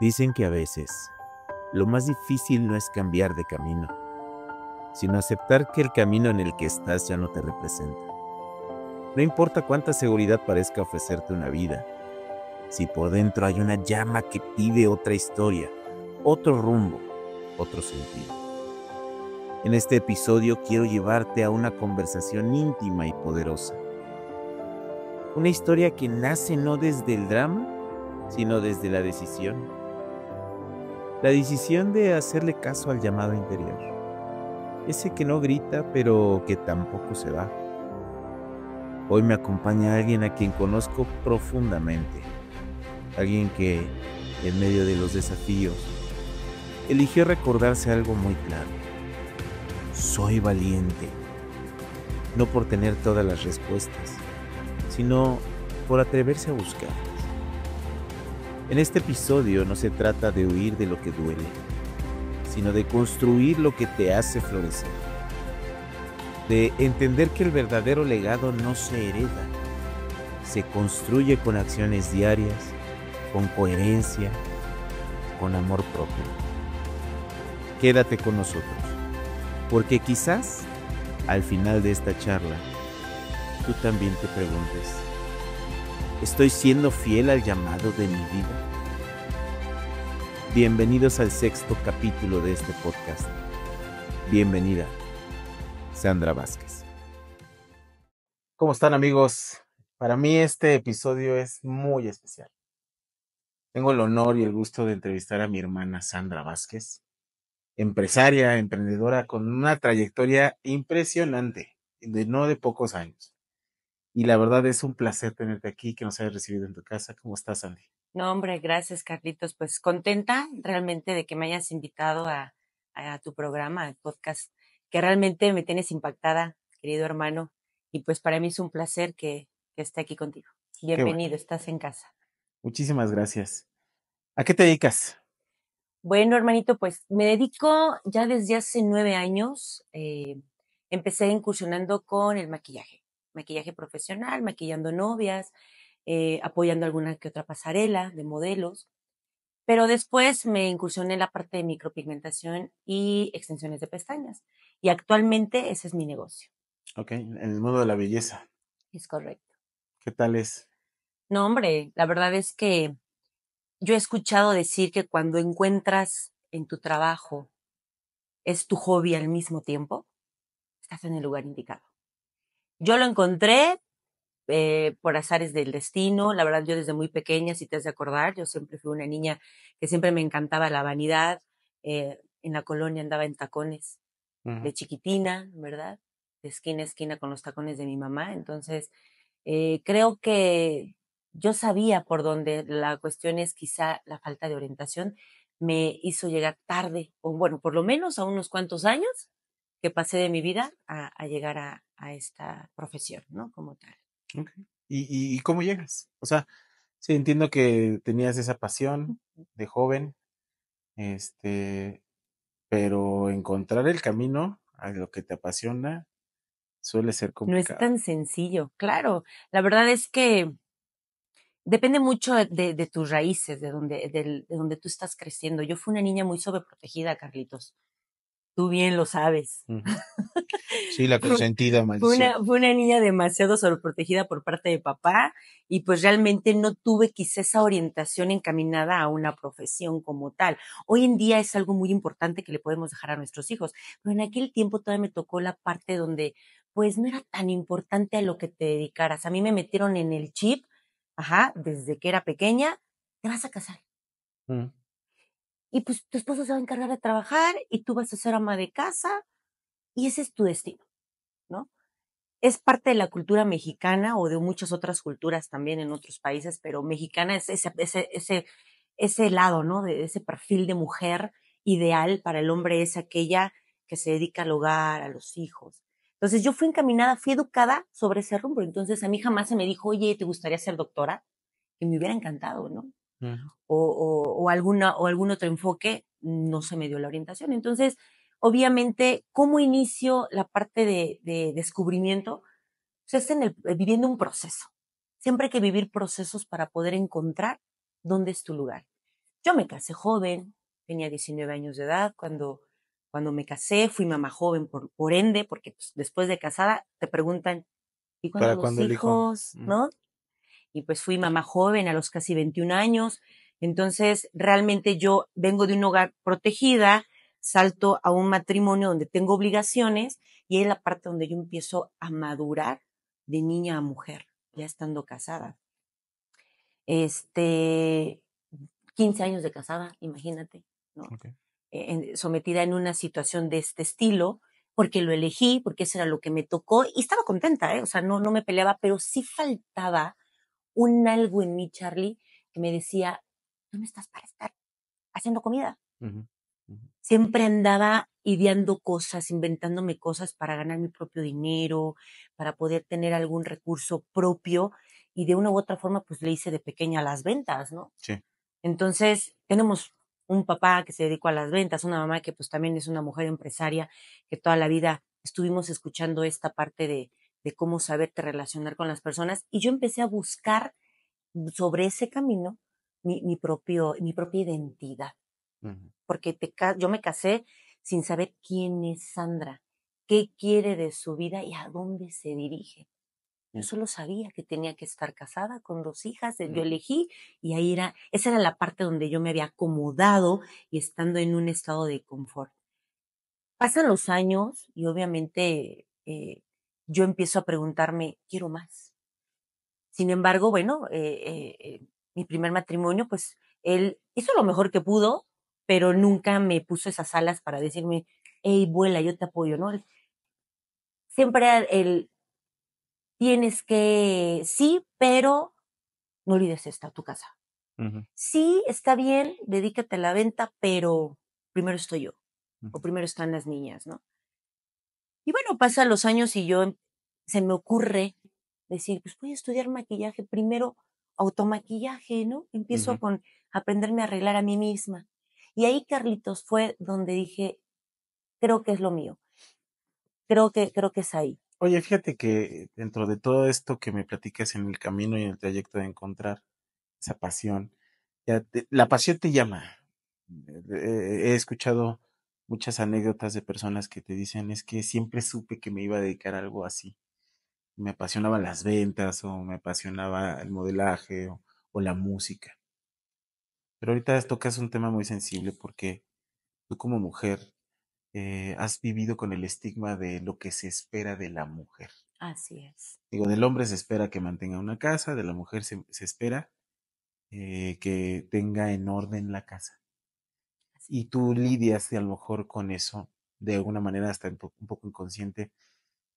Dicen que a veces lo más difícil no es cambiar de camino, sino aceptar que el camino en el que estás ya no te representa. No importa cuánta seguridad parezca ofrecerte una vida, si por dentro hay una llama que pide otra historia, otro rumbo, otro sentido. En este episodio quiero llevarte a una conversación íntima y poderosa. Una historia que nace no desde el drama, sino desde la decisión. La decisión de hacerle caso al llamado interior. Ese que no grita, pero que tampoco se va. Hoy me acompaña alguien a quien conozco profundamente. Alguien que, en medio de los desafíos, eligió recordarse algo muy claro. Soy valiente. No por tener todas las respuestas, sino por atreverse a buscarlas. En este episodio no se trata de huir de lo que duele, sino de construir lo que te hace florecer. De entender que el verdadero legado no se hereda, se construye con acciones diarias, con coherencia, con amor propio. Quédate con nosotros, porque quizás al final de esta charla, tú también te preguntes, ¿estoy siendo fiel al llamado de mi vida? Bienvenidos al 6º capítulo de este podcast. Bienvenida, Sandra Vázquez. ¿Cómo están, amigos? Para mí este episodio es muy especial. Tengo el honor y el gusto de entrevistar a mi hermana Sandra Vázquez, empresaria, emprendedora con una trayectoria impresionante, no de pocos años. Y la verdad es un placer tenerte aquí, que nos hayas recibido en tu casa. ¿Cómo estás, Sandy? No, hombre, gracias, Carlitos. Pues contenta realmente de que me hayas invitado a tu programa, al podcast, que realmente me tienes impactada, querido hermano. Y pues para mí es un placer que esté aquí contigo. Bienvenido, bueno. Estás en casa. Muchísimas gracias. ¿A qué te dedicas? Bueno, hermanito, pues me dedico ya desde hace 9 años. Empecé incursionando con el maquillaje profesional, maquillando novias, apoyando alguna que otra pasarela de modelos. Pero después me incursioné en la parte de micropigmentación y extensiones de pestañas. Y actualmente ese es mi negocio. Ok, en el mundo de la belleza. Es correcto. ¿Qué tal es? No, hombre, la verdad es que yo he escuchado decir que cuando encuentras en tu trabajo es tu hobby al mismo tiempo, estás en el lugar indicado. Yo lo encontré por azares del destino. La verdad, yo desde muy pequeña, si te has de acordar, yo siempre fui una niña que siempre me encantaba la vanidad. En la colonia andaba en tacones de chiquitina, ¿verdad? De esquina a esquina con los tacones de mi mamá. Entonces, creo que yo sabía por dónde. La cuestión es quizá la falta de orientación me hizo llegar tarde, o bueno, por lo menos a unos cuantos años que pasé de mi vida a llegar a esta profesión, ¿no? Como tal. Okay. ¿Y cómo llegas? O sea, sí, entiendo que tenías esa pasión de joven, pero encontrar el camino a lo que te apasiona suele ser No es complicado. tan sencillo, claro. La verdad es que depende mucho de tus raíces, de donde tú estás creciendo. Yo fui una niña muy sobreprotegida, Carlitos. Tú bien lo sabes. Ujú. Sí, la consentida Fue maldición. una, fue una niña demasiado sobreprotegida por parte de papá y pues realmente no tuve quizá esa orientación encaminada a una profesión como tal. Hoy en día es algo muy importante que le podemos dejar a nuestros hijos, pero en aquel tiempo todavía me tocó la parte donde pues no era tan importante a lo que te dedicaras. A mí me metieron en el chip, desde que era pequeña, te vas a casar. Mm. Y pues tu esposo se va a encargar de trabajar y tú vas a ser ama de casa y ese es tu destino, ¿no? Es parte de la cultura mexicana o de muchas otras culturas también en otros países, pero mexicana es ese lado, ¿no? De ese perfil de mujer ideal para el hombre es aquella que se dedica al hogar, a los hijos. Entonces yo fui encaminada, fui educada sobre ese rumbo. Entonces a mí jamás se me dijo, oye, ¿te gustaría ser doctora? Que me hubiera encantado, ¿no? Ujú. O algún otro enfoque, no se me dio la orientación. Entonces, obviamente, ¿cómo inicio la parte de descubrimiento? Pues es viviendo un proceso. Siempre hay que vivir procesos para poder encontrar dónde es tu lugar. Yo me casé joven, tenía 19 años de edad cuando me casé, fui mamá joven por ende, porque pues, después de casada te preguntan, ¿y cuándo ¿Para los cuándo el hijo? hijos? ¿No? Y pues fui mamá joven a los casi 21 años. Entonces, realmente yo vengo de un hogar protegida, salto a un matrimonio donde tengo obligaciones y es la parte donde yo empiezo a madurar de niña a mujer, ya estando casada. 15 años de casada, imagínate, ¿no? Okay. Sometida en una situación de este estilo, porque lo elegí, porque eso era lo que me tocó y estaba contenta, o sea, no me peleaba, pero sí faltaba un algo en mí, Charlie, que me decía, tú no estás para estar haciendo comida. Uh-huh. Uh-huh. Siempre andaba ideando cosas, inventándome cosas para ganar mi propio dinero, para poder tener algún recurso propio y de una u otra forma pues le hice de pequeña las ventas, ¿no? Sí. Entonces tenemos un papá que se dedicó a las ventas, una mamá que pues también es una mujer empresaria, que toda la vida estuvimos escuchando esta parte de cómo saberte relacionar con las personas y yo empecé a buscar sobre ese camino mi propia identidad. Uh-huh. Porque yo me casé sin saber quién es Sandra, qué quiere de su vida y a dónde se dirige. Yo solo sabía que tenía que estar casada con 2 hijas, yo elegí y ahí esa era la parte donde yo me había acomodado y estando en un estado de confort. Pasan los años y obviamente yo empiezo a preguntarme, quiero más. Sin embargo, bueno, mi primer matrimonio, pues él hizo lo mejor que pudo, pero nunca me puso esas alas para decirme, hey, vuela, yo te apoyo, ¿no? Siempre el tienes que, sí, pero no olvides esta, tu casa. Uh-huh. Sí, está bien, dedícate a la venta, pero primero estoy yo, Uh-huh. o primero están las niñas, ¿no? Y bueno, pasan los años y se me ocurre decir, pues voy a estudiar maquillaje, primero automaquillaje, ¿no? Empiezo Uh-huh. con aprenderme a arreglar a mí misma. Y ahí, Carlitos, fue donde dije, creo que es lo mío. Creo que es ahí. Oye, fíjate que dentro de todo esto que me platicas en el camino y en el trayecto de encontrar esa pasión, la pasión te llama. He escuchado muchas anécdotas de personas que te dicen, es que siempre supe que me iba a dedicar a algo así. Me apasionaban las ventas o me apasionaba el modelaje o la música. Pero ahorita tocas un tema muy sensible porque tú como mujer has vivido con el estigma de lo que se espera de la mujer. Así es. Digo, del hombre se espera que mantenga una casa, de la mujer se espera que tenga en orden la casa. Así Y tú lidias a lo mejor con eso de alguna manera hasta un poco inconsciente.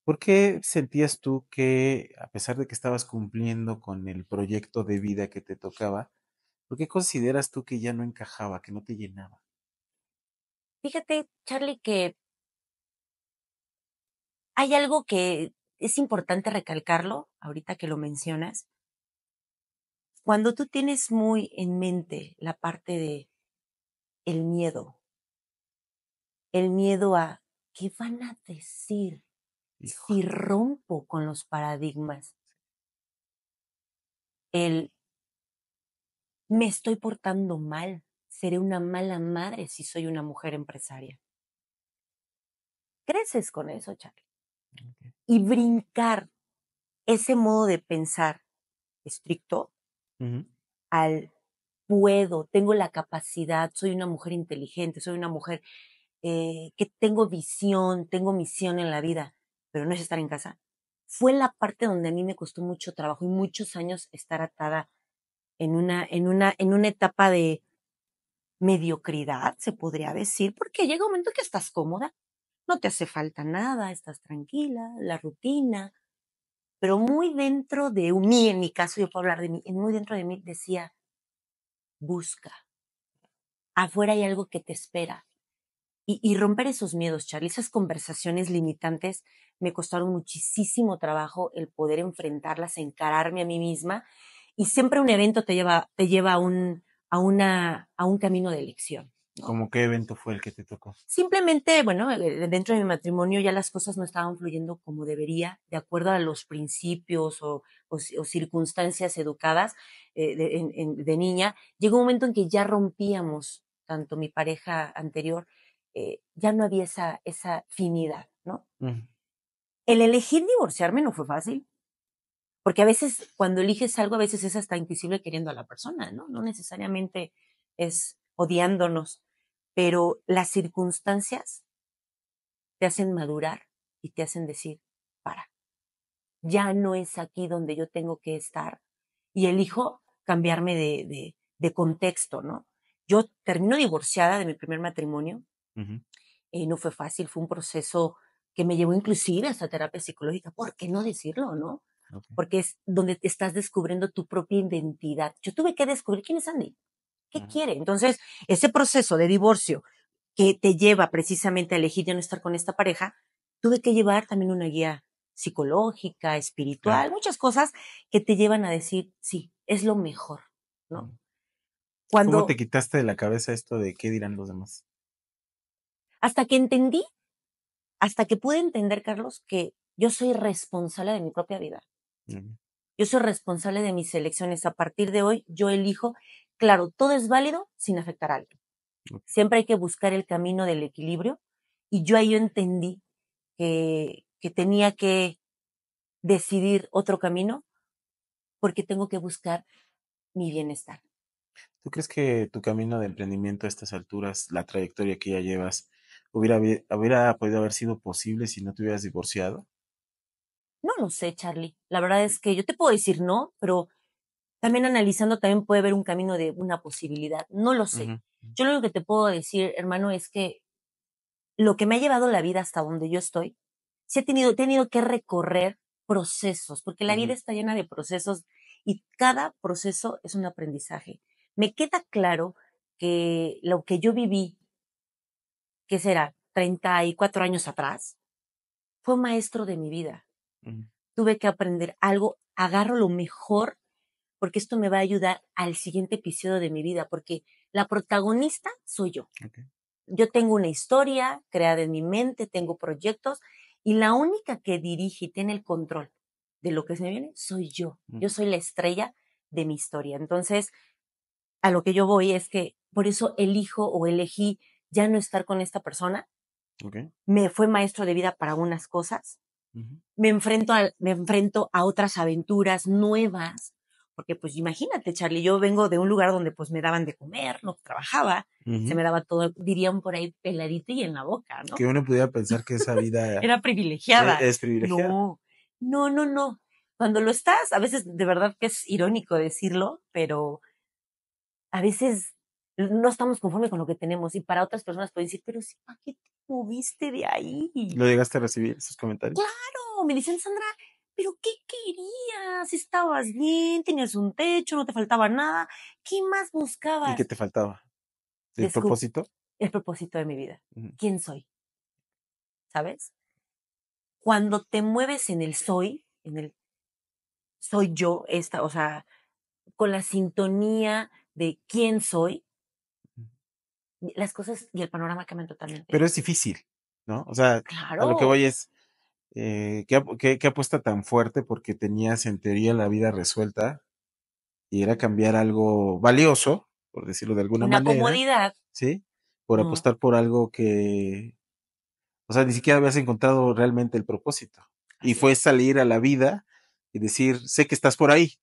¿Por qué sentías tú que, a pesar de que estabas cumpliendo con el proyecto de vida que te tocaba, por qué consideras tú que ya no encajaba, que no te llenaba? Fíjate, Charlie, que hay algo que es importante recalcarlo, ahorita que lo mencionas. Cuando tú tienes muy en mente la parte de el miedo a qué van a decir Hijo. si rompo con los paradigmas, el me estoy portando mal, seré una mala madre si soy una mujer empresaria. Creces con eso, Charlie. Okay. Y brincar ese modo de pensar estricto Uh-huh. al puedo, tengo la capacidad, soy una mujer inteligente, soy una mujer que tengo visión, tengo misión en la vida, pero no es estar en casa. Fue la parte donde a mí me costó mucho trabajo y muchos años estar atada en una etapa de mediocridad, se podría decir, porque llega un momento que estás cómoda, no te hace falta nada, estás tranquila, la rutina, pero muy dentro de mí, en mi caso, yo puedo hablar de mí, muy dentro de mí decía, busca, afuera hay algo que te espera. Y romper esos miedos, Charlie, esas conversaciones limitantes me costaron muchísimo trabajo el poder enfrentarlas, encararme a mí misma. Y siempre un evento te lleva a un camino de elección. ¿no? ¿Cómo qué evento fue el que te tocó? Simplemente, bueno, dentro de mi matrimonio ya las cosas no estaban fluyendo como debería, de acuerdo a los principios o circunstancias educadas de niña. Llegó un momento en que ya rompíamos, tanto mi pareja anterior, ya no había esa afinidad, ¿no? Ujú, El elegir divorciarme no fue fácil, porque a veces cuando eliges algo, a veces es hasta invisible queriendo a la persona, ¿no? No necesariamente es odiándonos, pero las circunstancias te hacen madurar y te hacen decir, para, ya no es aquí donde yo tengo que estar y elijo cambiarme de contexto, ¿no? Yo termino divorciada de mi primer matrimonio, ujú, no fue fácil, fue un proceso que me llevó inclusive hasta terapia psicológica, ¿por qué no decirlo, no? ok, Porque es donde te estás descubriendo tu propia identidad. Yo tuve que descubrir quién es Andy, qué ujú, quiere. Entonces, ese proceso de divorcio que te lleva precisamente a elegir ya no estar con esta pareja, tuve que llevar también una guía psicológica, claro. espiritual, muchas cosas que te llevan a decir, sí, es lo mejor, ¿no? Ujú. ¿Cómo te Cuando, quitaste de la cabeza esto de qué dirán los demás? hasta que entendí, hasta que pude entender, Carlos, que yo soy responsable de mi propia vida. Ujú, Yo soy responsable de mis elecciones. A partir de hoy, yo elijo, claro, todo es válido sin afectar a alguien. ok. Siempre hay que buscar el camino del equilibrio y yo ahí entendí que tenía que decidir otro camino porque tengo que buscar mi bienestar. ¿Tú crees que tu camino de emprendimiento a estas alturas, la trayectoria que ya llevas, hubiera podido haber sido posible si no te hubieras divorciado? No lo sé, Charlie. La verdad es que yo te puedo decir no, pero también analizando también puede haber un camino de una posibilidad. No lo sé. Ujú, Yo lo único que te puedo decir, hermano, es que lo que me ha llevado la vida hasta donde yo estoy, sí he tenido que recorrer procesos, porque la vida ujú, está llena de procesos y cada proceso es un aprendizaje. Me queda claro que lo que yo viví, que será 34 años atrás, fue un maestro de mi vida. ujú, Tuve que aprender algo, agarro lo mejor, porque esto me va a ayudar al siguiente episodio de mi vida, porque la protagonista soy yo. ok, Yo tengo una historia creada en mi mente, tengo proyectos y la única que dirige y tiene el control de lo que se me viene soy yo. Yo ujú, soy la estrella de mi historia. Entonces, a lo que yo voy es que por eso elijo o elegí ya no estar con esta persona. ok, Me fue maestro de vida para unas cosas. ujú. Me enfrento a otras aventuras nuevas. Porque pues imagínate, Charlie, yo vengo de un lugar donde pues me daban de comer, no trabajaba, se Ujú. me daba todo, dirían por ahí, peladito y en la boca, ¿no? Que uno pudiera pensar que esa vida Era privilegiada. es privilegiada. No, no, no, no. Cuando lo estás, a veces de verdad que es irónico decirlo, pero a veces no estamos conformes con lo que tenemos y para otras personas pueden decir, pero sí, ¿para qué te moviste de ahí? ¿Lo llegaste a recibir esos comentarios? Claro, me dicen, Sandra, pero ¿qué querías? Estabas bien, tenías un techo, no te faltaba nada. ¿Qué más ¿Y qué buscabas? te faltaba? ¿El Descubrí propósito? el propósito de mi vida. Ujú, ¿Quién soy? ¿Sabes? Cuando te mueves en el soy yo, esta, o sea, con la sintonía de quién soy, ujú. las cosas y el panorama cambian totalmente. Pero es difícil, ¿no? O sea, a lo que Claro, voy es, qué apuesta tan fuerte porque tenías en teoría la vida resuelta y era cambiar algo valioso, por decirlo de alguna una manera, comodidad, ¿sí? Por no, apostar por algo que, o sea, ni siquiera habías encontrado realmente el propósito. Y así fue es. salir a la vida y decir, sé que estás por ahí.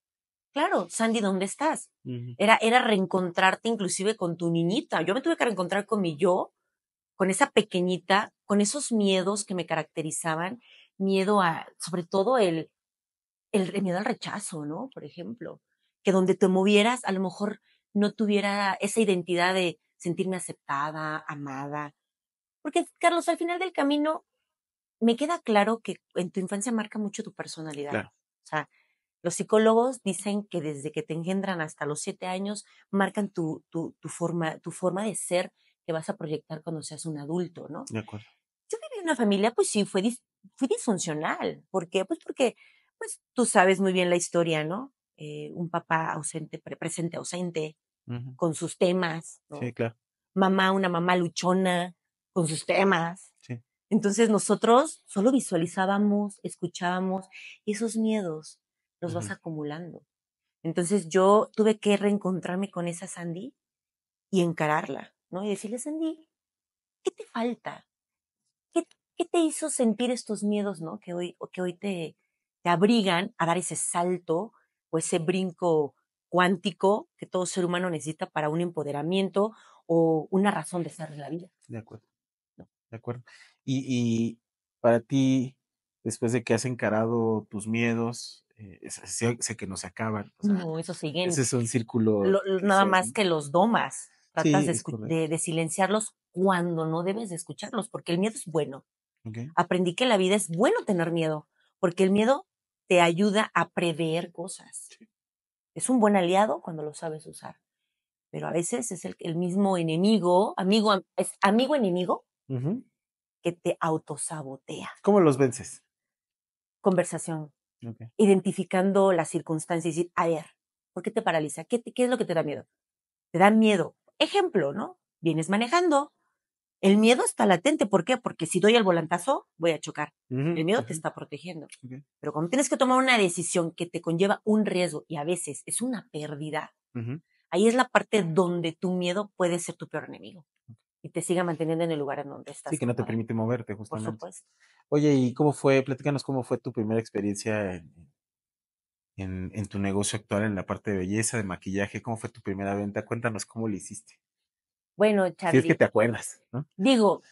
Claro, Sandy, ¿dónde estás? Ujú, Era reencontrarte inclusive con tu niñita. Yo me tuve que reencontrar con mi yo, con esa pequeñita, con esos miedos que me caracterizaban, miedo a, sobre todo el miedo al rechazo, ¿no? Por ejemplo, que donde te movieras a lo mejor no tuviera esa identidad de sentirme aceptada, amada. Porque, Carlos, al final del camino me queda claro que en tu infancia marca mucho tu personalidad. claro, O sea, los psicólogos dicen que desde que te engendran hasta los 7 años marcan tu forma de ser que vas a proyectar cuando seas un adulto, ¿no? de acuerdo. Yo viví en una familia, pues sí, fui disfuncional. ¿Por qué? Pues porque, pues tú sabes muy bien la historia, ¿no? Un papá ausente, presente, ausente, Ujú, con sus temas, sí, ¿no? claro. una mamá luchona con sus temas. Sí. Entonces nosotros solo visualizábamos, escuchábamos y esos miedos los vas acumulando. Entonces yo tuve que reencontrarme con esa Sandy y encararla, ¿no? Y decirle, Sandy, ¿qué te falta? ¿Qué te hizo sentir estos miedos, ¿no? Que hoy te abrigan a dar ese salto o ese brinco cuántico que todo ser humano necesita para un empoderamiento o una razón de estar en la vida. De acuerdo, ¿No? de acuerdo. Y para ti, después de que has encarado tus miedos, sé que no se acaban. O sea, No, eso siguen. ese es un círculo Nada vicioso, más ¿no? que los domas. Tratas Sí, es correcto. de silenciarlos cuando no debes de escucharlos, porque el miedo es bueno. Okay. Aprendí que en la vida es bueno tener miedo, porque el miedo te ayuda a prever cosas. Sí. Es un buen aliado cuando lo sabes usar, pero a veces es el mismo enemigo, es amigo-enemigo que te autosabotea. ¿Cómo los vences? Conversación, Okay. identificando las circunstancias y decir, a ver, ¿por qué te paraliza? ¿Qué es lo que te da miedo? Te da miedo. Ejemplo, ¿no? Vienes manejando. El miedo está latente. ¿Por qué? Porque si doy el volantazo, voy a chocar. El miedo te está protegiendo. Okay. Pero cuando tienes que tomar una decisión que te conlleva un riesgo y a veces es una pérdida, ahí es la parte donde tu miedo puede ser tu peor enemigo y te siga manteniendo en el lugar en donde estás. Sí, que no te permite moverte, Por justamente. supuesto. Oye, ¿y platícanos cómo fue tu primera experiencia en tu negocio actual en la parte de belleza, de maquillaje? ¿Cómo fue tu primera venta? Cuéntanos cómo lo hiciste. Bueno, Si es que Charlie, te acuerdas, ¿no? digo,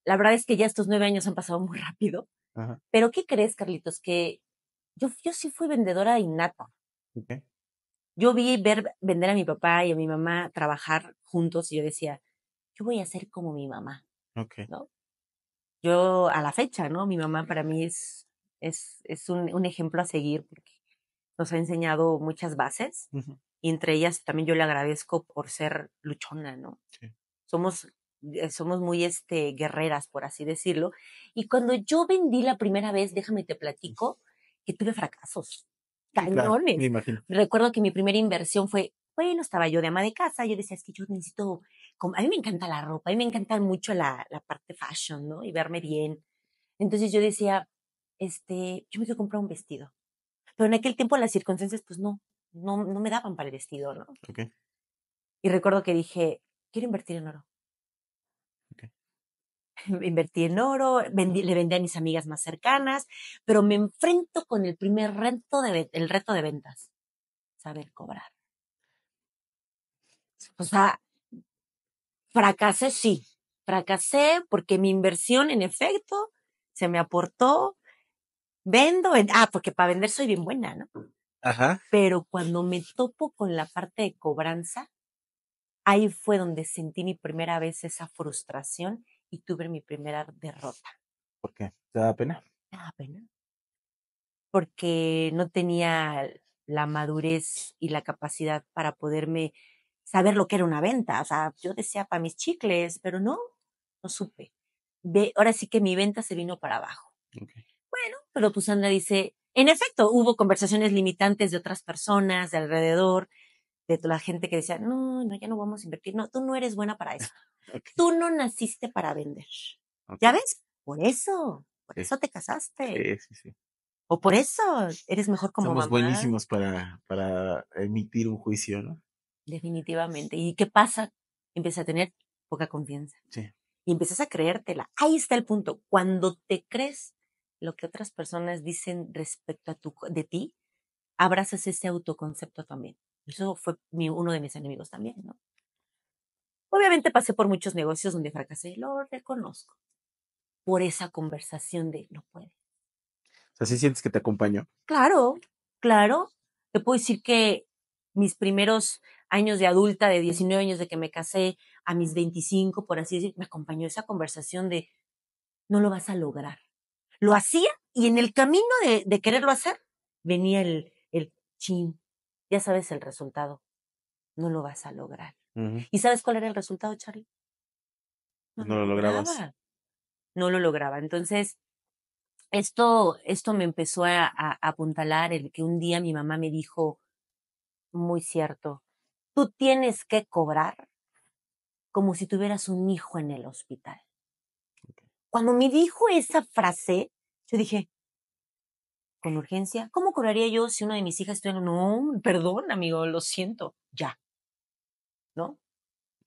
la verdad es que ya estos 9 años han pasado muy rápido. Ajá. Pero ¿qué crees, Carlitos? Que yo sí fui vendedora innata. Okay. Yo vi vender a mi papá y a mi mamá trabajar juntos y yo decía, yo voy a ser como mi mamá, Okay. ¿no? Yo a la fecha, ¿no? Mi mamá para mí es un ejemplo a seguir porque nos ha enseñado muchas bases y entre ellas también yo le agradezco por ser luchona, ¿no? Sí. Somos muy guerreras, por así decirlo. Y cuando yo vendí la primera vez, déjame te platico, que tuve fracasos Sí, claro, cañones. me imagino. Recuerdo que mi primera inversión fue, bueno, estaba yo de ama de casa, yo decía, es que yo necesito, a mí me encanta la ropa, a mí me encanta mucho la parte fashion, ¿no? Y verme bien. Entonces yo decía, yo me quiero comprar un vestido. Pero en aquel tiempo las circunstancias, pues no me daban para el vestido, ¿no? Okay. Y recuerdo que dije, quiero invertir en oro. Okay. Invertí en oro, le vendí a mis amigas más cercanas, pero me enfrento con el primer el reto de ventas, saber cobrar. O sea, fracasé porque mi inversión, en efecto, se me aportó, porque para vender soy bien buena, ¿no? Ajá. Pero cuando me topo con la parte de cobranza, ahí fue donde sentí mi primera vez esa frustración y tuve mi primera derrota. ¿Por qué? ¿Te da pena? Me daba pena. Porque no tenía la madurez y la capacidad para poderme saber lo que era una venta. O sea, yo decía para mis chicles, pero no supe. Ahora sí que mi venta se vino para abajo. Okay. Bueno, pero pues Sandra dice, en efecto, hubo conversaciones limitantes de otras personas de alrededor, de toda la gente que decía, no, ya no vamos a invertir. No, tú no eres buena para eso. Okay. Tú no naciste para vender. Okay. ¿Ya ves? Por eso Sí. te casaste. Sí. O por eso eres mejor como Somos mamá. buenísimos para emitir un juicio, ¿no? Definitivamente. ¿Y qué pasa? Empiezas a tener poca confianza. Sí. Y empiezas a creértela. Ahí está el punto. Cuando te crees lo que otras personas dicen respecto de ti, abrazas ese autoconcepto también. Eso fue uno de mis enemigos también, ¿no? Obviamente pasé por muchos negocios donde fracasé, lo reconozco. Por esa conversación de no puede. O sea, ¿sí sientes que te acompañó? Claro. Te puedo decir que mis primeros años de adulta, de 19 años de que me casé, a mis 25, por así decir, me acompañó esa conversación de no lo vas a lograr. Lo hacía y en el camino de quererlo hacer venía el chin. Ya sabes el resultado. No lo vas a lograr. ¿Y sabes cuál era el resultado, Charlie? No lo lograbas. No lo lograba. Entonces, esto me empezó a apuntalar el que un día mi mamá me dijo, muy cierto, tú tienes que cobrar como si tuvieras un hijo en el hospital. Cuando me dijo esa frase, yo dije, ¿con urgencia? ¿Cómo curaría yo si una de mis hijas estuviera? No, perdón, amigo, lo siento, ya, ¿no?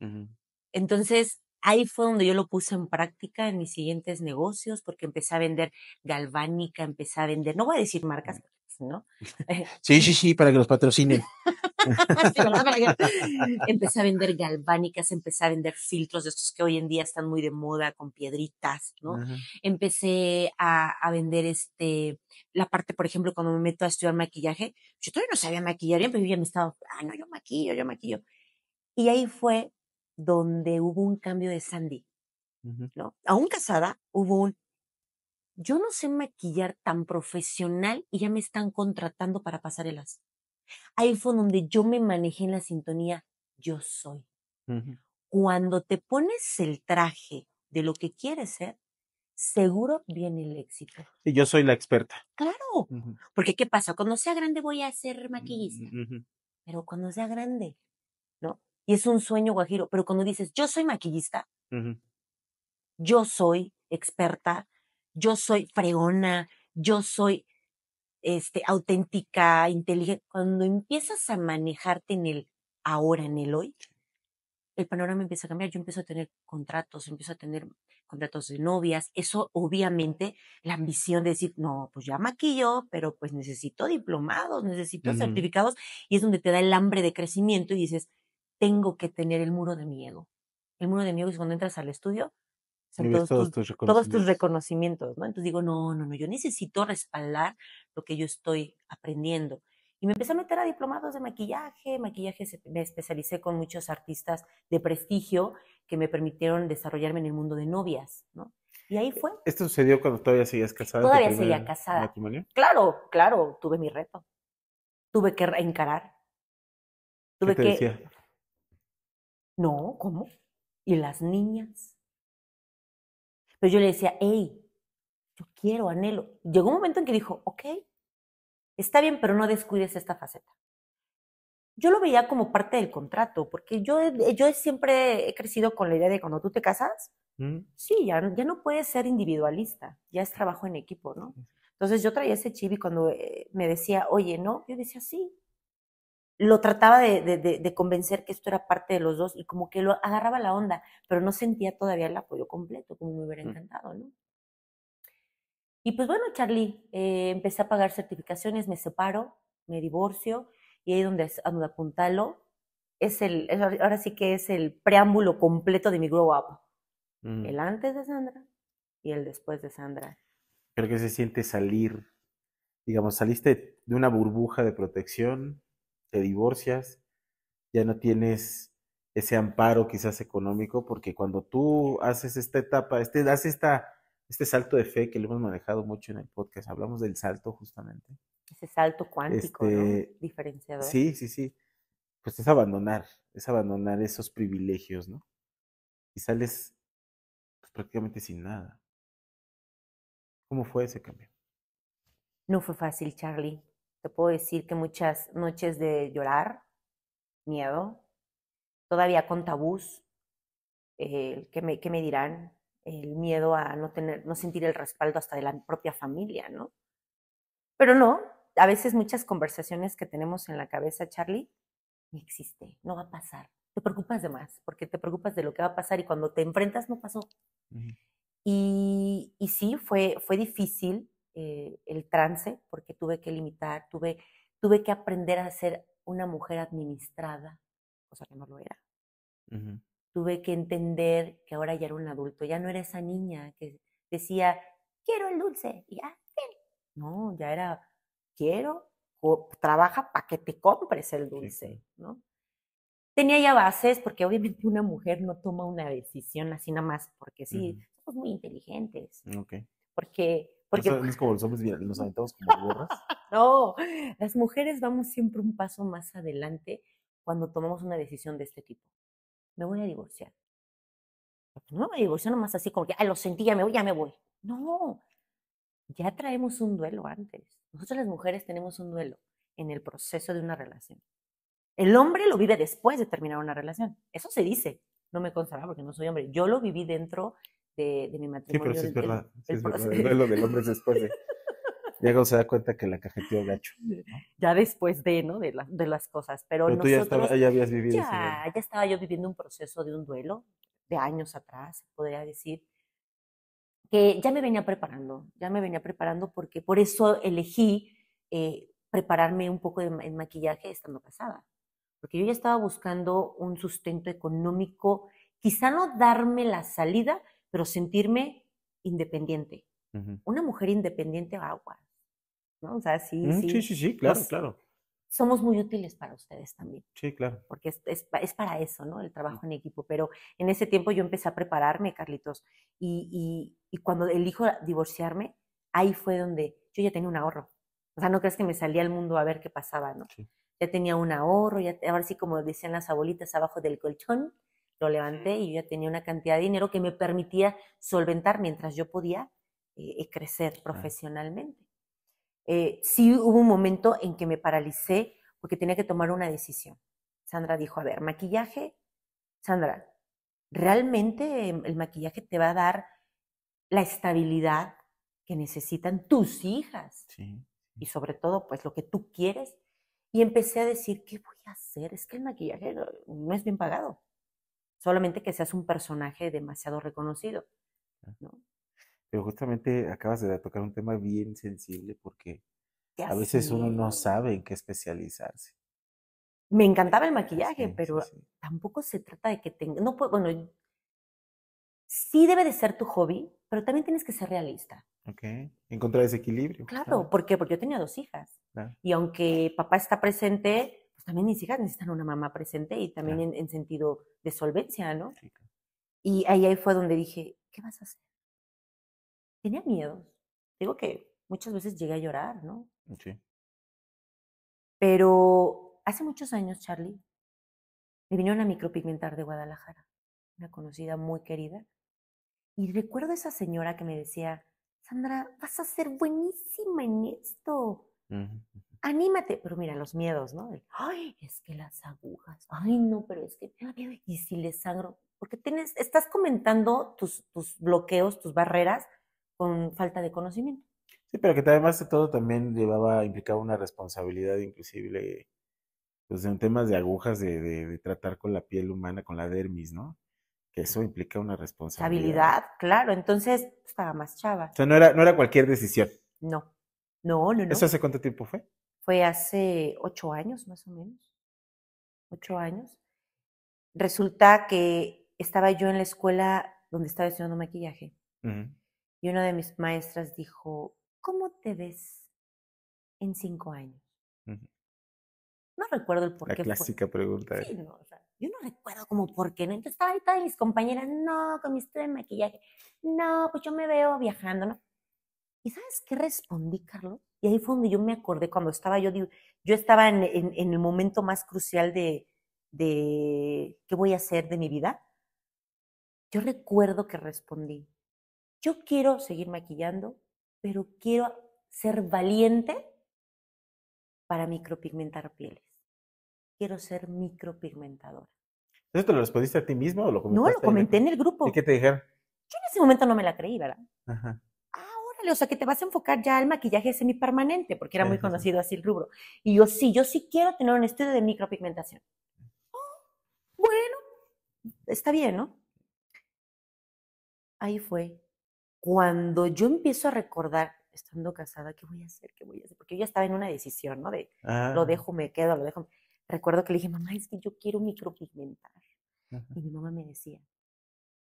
Ujú. Entonces, ahí fue donde yo lo puse en práctica en mis siguientes negocios, porque empecé a vender galvánica, empecé a vender, no voy a decir marcas, ¿no? Sí, para que los patrocinen. Sí, ¿verdad? Empecé a vender galvánicas, empecé a vender filtros de estos que hoy en día están muy de moda con piedritas, ¿no? Ajá. Empecé a vender la parte, por ejemplo, cuando me meto a estudiar maquillaje, yo todavía no sabía maquillar bien, pero yo ya me estaba, no, yo maquillo. Y ahí fue donde hubo un cambio de Sandy, Ujú. ¿no? Aún casada, yo no sé maquillar tan profesional y ya me están contratando para pasarelas. Ahí fue donde yo me manejé en la sintonía yo soy. Ujú. Cuando te pones el traje de lo que quieres ser, seguro viene el éxito. Y yo soy la experta. Claro, Ujú. porque ¿qué pasa? Cuando sea grande voy a ser maquillista, Ujú. pero cuando sea grande, ¿no? Y es un sueño guajiro, pero cuando dices, yo soy maquillista, Ujú. yo soy experta, yo soy fregona, yo soy auténtica, inteligente, cuando empiezas a manejarte en el ahora, en el hoy, el panorama empieza a cambiar. Yo empiezo a tener empiezo a tener contratos de novias. Eso, obviamente, la ambición de decir, no, pues ya maquillo, pero pues necesito diplomados, necesito Ujú. certificados, y es donde te da el hambre de crecimiento y dices, tengo que tener el muro de mi ego. El muro de mi ego es cuando entras al estudio, son Y ves todos tus todos tus reconocimientos. reconocimientos, ¿no? Entonces digo, no, yo necesito respaldar lo que yo estoy aprendiendo. Y me empecé a meter a diplomados de maquillaje, me especialicé con muchos artistas de prestigio que me permitieron desarrollarme en el mundo de novias, ¿no? Y ahí fue. ¿Esto sucedió cuando todavía seguías casada en tu Todavía seguía primer casada. matrimonio? Claro, tuve mi reto. Tuve que encarar. ¿Qué Tuve te decía? que, no, ¿cómo? ¿Y las niñas? Pero yo le decía, hey, yo quiero, anhelo. Llegó un momento en que dijo, ok, está bien, pero no descuides esta faceta. Yo lo veía como parte del contrato, porque yo siempre he crecido con la idea de cuando tú te casas, Ujú. sí, ya no puedes ser individualista, ya es trabajo en equipo, ¿no? Entonces yo traía ese chip y cuando me decía, oye, no, yo decía, sí. Lo trataba de convencer que esto era parte de los dos y como que lo agarraba la onda, pero no sentía todavía el apoyo completo, como me hubiera encantado, ¿no? Y pues bueno, Charlie, empecé a pagar certificaciones, me separo, me divorcio, y ahí donde apuntalo, ahora sí que es el preámbulo completo de mi grow up. Mm. El antes de Sandra y el después de Sandra. Creo que se siente salir, digamos, saliste de una burbuja de protección, te divorcias, ya no tienes ese amparo quizás económico, porque cuando tú haces esta etapa, este salto de fe que lo hemos manejado mucho en el podcast, hablamos del salto justamente. Ese salto cuántico, ¿no? Este, Diferenciador. sí, pues es abandonar esos privilegios, ¿no? Y sales pues, prácticamente sin nada. ¿Cómo fue ese cambio? No fue fácil, Charlie. Te puedo decir que muchas noches de llorar, miedo, todavía con tabús, ¿qué me dirán? El miedo a no sentir el respaldo hasta de la propia familia, ¿no? Pero no, a veces muchas conversaciones que tenemos en la cabeza, Charlie, no existe, no va a pasar. Te preocupas de más, porque te preocupas de lo que va a pasar y cuando te enfrentas no pasó. Ujú. Y sí, fue difícil el trance, porque tuve que limitar, tuve que aprender a ser una mujer administrada, cosa que no lo era. Ujú. Tuve que entender que ahora ya era un adulto, ya no era esa niña que decía, quiero el dulce, y ya, ven. No, ya era, quiero, trabaja para que te compres el Sí, claro. dulce, ¿no? Tenía ya bases, porque obviamente una mujer no toma una decisión así nada más, porque sí, Ujú. somos muy inteligentes, Ok. No es como los hombres, mira, nos aventamos como gorras. no, las mujeres vamos siempre un paso más adelante cuando tomamos una decisión de este tipo. Me voy a divorciar. No me voy a divorciar nomás así como que, lo sentí, ya me voy. No, ya traemos un duelo antes. Nosotros las mujeres tenemos un duelo en el proceso de una relación. El hombre lo vive después de terminar una relación. Eso se dice. no me constará porque no soy hombre. Yo lo viví dentro de mi Sí, matrimonio. pero sí es verdad. Sí es verdad. El proceso. duelo del hombre es después de. Ya cuando se da cuenta que la cajeteó gacho, ¿no? Ya después de, ¿no? De las cosas. Pero Pero tú nosotros, ya habías vivido ese duelo. ya estaba yo viviendo un proceso de un duelo de años atrás, podría decir, que ya me venía preparando porque por eso elegí prepararme un poco en maquillaje estando casada, porque yo ya estaba buscando un sustento económico, quizá no darme la salida, pero sentirme independiente. Ujú. Una mujer independiente, agua, ¿no? O sea, sí, Sí, sí, sí, sí, claro, nos, claro. somos muy útiles para ustedes también, Sí, claro. porque es para eso, ¿no? El trabajo en equipo. Pero en ese tiempo yo empecé a prepararme, Carlitos, y cuando elijo divorciarme, ahí fue donde yo ya tenía un ahorro. O sea, no crees que me salía al mundo a ver qué pasaba, ¿no? Sí. Ya tenía un ahorro, ahora sí, como decían las abuelitas, abajo del colchón, lo levanté y yo ya tenía una cantidad de dinero que me permitía solventar mientras yo podía crecer profesionalmente. Sí hubo un momento en que me paralicé porque tenía que tomar una decisión. Sandra dijo, a ver, maquillaje, Sandra, ¿realmente el maquillaje te va a dar la estabilidad que necesitan tus hijas? Sí. Y sobre todo, pues lo que tú quieres. Y empecé a decir, ¿qué voy a hacer? Es que el maquillaje no es bien pagado. Solamente que seas un personaje demasiado reconocido, ¿no? Pero justamente acabas de tocar un tema bien sensible porque Ya a veces uno sé. no sabe en qué especializarse. Me encantaba el maquillaje, Sí, sí, pero sí. tampoco se trata de que tenga, no, bueno, sí debe de ser tu hobby, pero también tienes que ser realista. Ok. Encontrar ese equilibrio, Claro, justamente. ¿por qué? Porque yo tenía 2 hijas. Claro, Y aunque papá está presente, pues también mis hijas necesitan una mamá presente y también claro. en sentido de solvencia, ¿no? Sí, claro. Y ahí fue donde dije, ¿qué vas a hacer? Tenía miedos. Digo que muchas veces llegué a llorar, ¿no? Sí. Pero hace muchos años, Charlie, me vinieron a micropigmentar de Guadalajara, una conocida muy querida. Y recuerdo a esa señora que me decía, Sandra, vas a ser buenísima en esto. Ujú. Anímate. Pero mira, los miedos, ¿no? Ay, es que las agujas. Ay, no, pero es que, ¿y si le sangro? Porque estás comentando tus bloqueos, tus barreras con falta de conocimiento. Sí, pero que además de todo también implicaba una responsabilidad inclusive, pues en temas de agujas, de tratar con la piel humana, con la dermis, ¿no? Que eso implica una responsabilidad. Habilidad, claro. Entonces, estaba más O chava. sea, no era cualquier decisión. No, no, no, ¿Eso no. hace cuánto tiempo fue? Fue hace 8 años, más o menos. 8 años. Resulta que estaba yo en la escuela donde estaba estudiando maquillaje Ujú, y una de mis maestras dijo, ¿cómo te ves en 5 años? ujú. No recuerdo el por La qué fue. clásica pregunta. Sí, no, o sea, yo no recuerdo como por qué, ¿no? Entonces estaba ahí todas mis compañeras, no, con mi estudio de maquillaje, no, pues yo me veo viajando, ¿no? ¿Y sabes qué respondí, Carlos? Y ahí fue donde yo me acordé cuando estaba yo estaba en el momento más crucial de qué voy a hacer de mi vida. Yo recuerdo que respondí, yo quiero seguir maquillando, pero quiero ser valiente para micropigmentar pieles. Quiero ser micropigmentadora. ¿Eso te lo respondiste a ti mismo o lo No, lo comentaste ahí en la comenté clase? en el ¿Y qué grupo. te dijeron? Yo en ese momento no me la creí, ¿verdad? Ajá. Ah, órale, o sea que te vas a enfocar ya al maquillaje semipermanente, porque era Sí, muy sí, sí. conocido así el rubro. Y yo sí quiero tener un estudio de micropigmentación. Bueno, está bien, ¿no? Ahí fue. Cuando yo empiezo a recordar, estando casada, ¿qué voy a hacer? ¿Qué voy a hacer? Porque yo ya estaba en una decisión, ¿no? De lo Ah, dejo, me quedo, lo dejo. Recuerdo que le dije, mamá, es que yo quiero micropigmentar. ajá. Y mi mamá me decía,